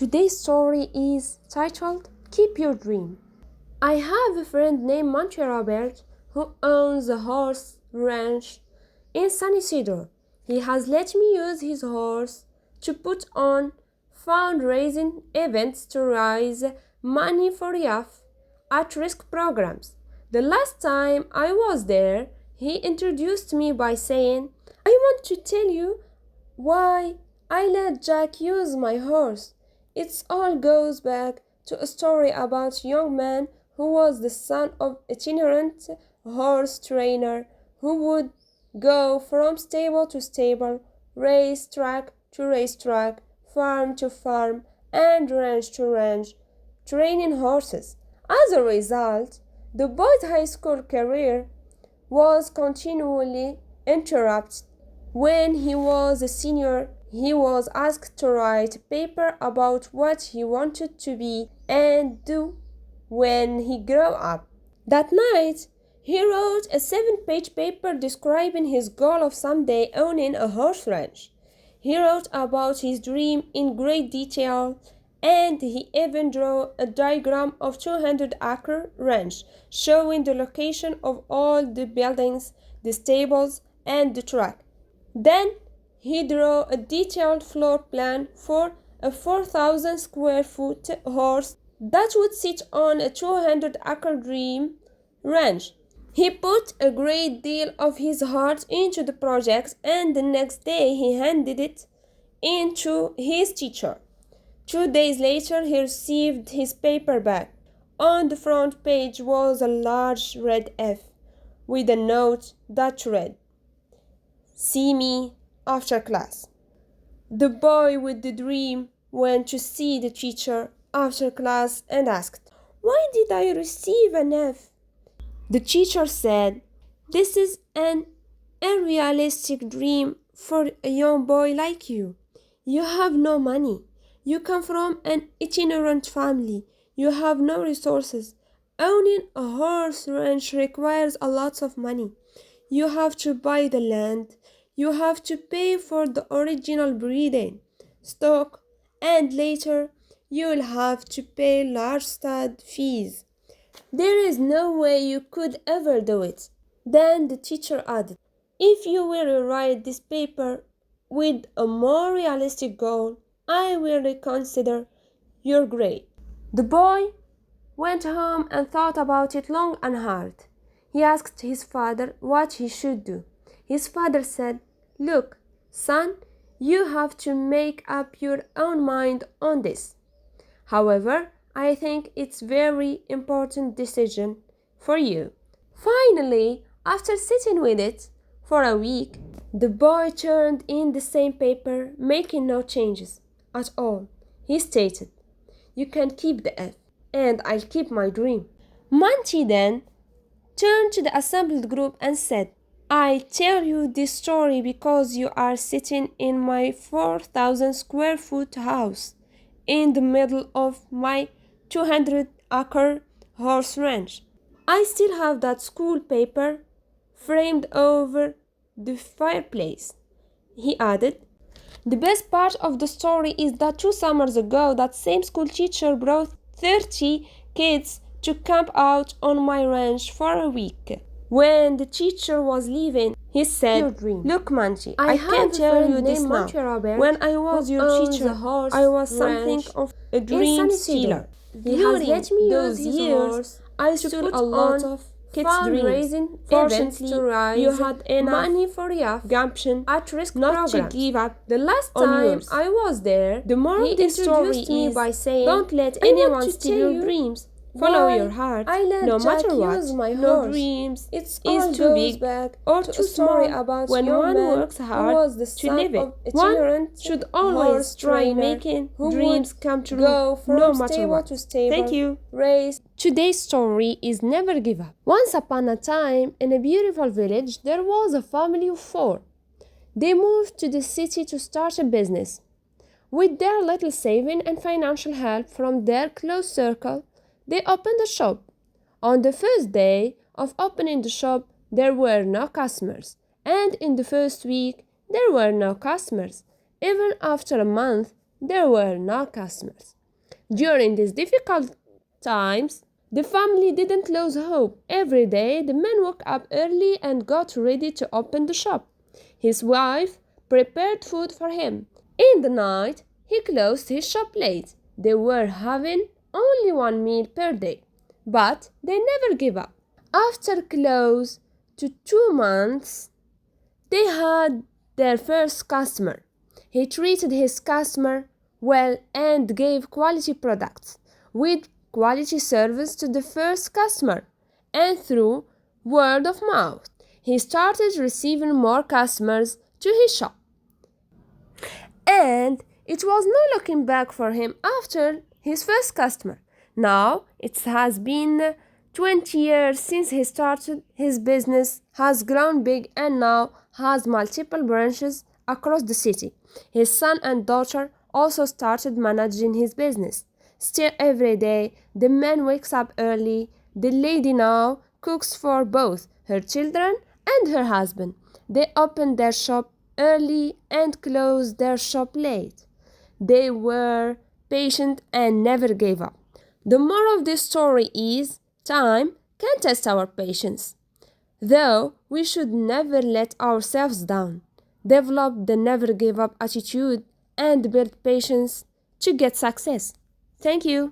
Today's story is titled Keep Your Dream. I have a friend named Monty Robert who owns a horse ranch in San Isidro. He has let me use his horse to put on fundraising events to raise money for youth at-risk programs. The last time I was there, he introduced me by saying, "I want to tell you why I let Jack use my horse. It all goes back to a story about a young man who was the son of an itinerant horse trainer who would go from stable to stable, racetrack to racetrack, farm to farm, and ranch to ranch, training horses. As a result, the boy's high school career was continually interrupted. When he was a senior, he was asked to write a paper about what he wanted to be and do when he grew up. That night, he wrote a 7-page paper describing his goal of someday owning a horse ranch. He wrote about his dream in great detail, and he even drew a diagram of 200-acre ranch showing the location of all the buildings, the stables, and the track. Then he drew a detailed floor plan for a 4,000 square foot horse that would sit on a 200-acre dream ranch. He put a great deal of his heart into the project, and the next day he handed it in to his teacher. 2 days later, he received his paper back. On the front page was a large red F with a note that read, "See me after class." The boy with the dream went to see the teacher after class and asked, "Why did I receive an F?" The teacher said, "This is an unrealistic dream for a young boy like you. You have no money. You come from an itinerant family. You have no resources. Owning a horse ranch requires a lot of money. You have to buy the land. You have to pay for the original breeding stock, and later you'll have to pay large stud fees. There is no way you could ever do it." Then the teacher added, "If you will write this paper with a more realistic goal, I will reconsider your grade." The boy went home and thought about it long and hard. He asked his father what he should do. His father said, "Look, son, you have to make up your own mind on this. However, I think it's a very important decision for you." Finally, after sitting with it for a week, the boy turned in the same paper, making no changes at all. He stated, "You can keep the F, and I'll keep my dream." Monty then turned to the assembled group and said, "I tell you this story because you are sitting in my 4,000 square foot house in the middle of my 200-acre horse ranch. I still have that school paper framed over the fireplace." He added, "The best part of the story is that 2 summers ago, that same school teacher brought 30 kids to camp out on my ranch for a week. When the teacher was leaving, he said, 'Look, Monty, I can't tell you this now. When I was your teacher, I was something of a dream stealer. During those years, I stood a lot of kids' dreams. Fortunately, you had enough money for your gumption at-risk not to give up. The last time I was there, the moral of the story is, by saying, don't let anyone steal your dreams. Follow your heart, no matter what. No dreams is too big or too small. When one works hard to live it, one should always try making dreams come true, no matter what." Thank you. Today's story is Never Give Up. Once upon a time, in a beautiful village, there was a family of 4. They moved to the city to start a business. With their little saving and financial help from their close circle, they opened a shop. On the first day of opening the shop, there were no customers, and in the first week, there were no customers. Even after a month, there were no customers. During these difficult times, the family didn't lose hope. Every day, the man woke up early and got ready to open the shop. His wife prepared food for him. In the night, he closed his shop late. They were having only one meal per day, but they never gave up. After close to 2 months, they had their first customer. He treated his customer well and gave quality products with quality service to the first customer, and through word of mouth, he started receiving more customers to his shop. And it was no looking back for him after his first customer. Now it has been 20 years since he started. His business has grown big and now has multiple branches across the city. His son and daughter also started managing his business. Still, every day, the man wakes up early. The lady now cooks for both her children and her husband. They open their shop early and close their shop late. They were patient and never gave up. The moral of this story is time can test our patience, though we should never let ourselves down. Develop the never give up attitude and build patience to get success. Thank you.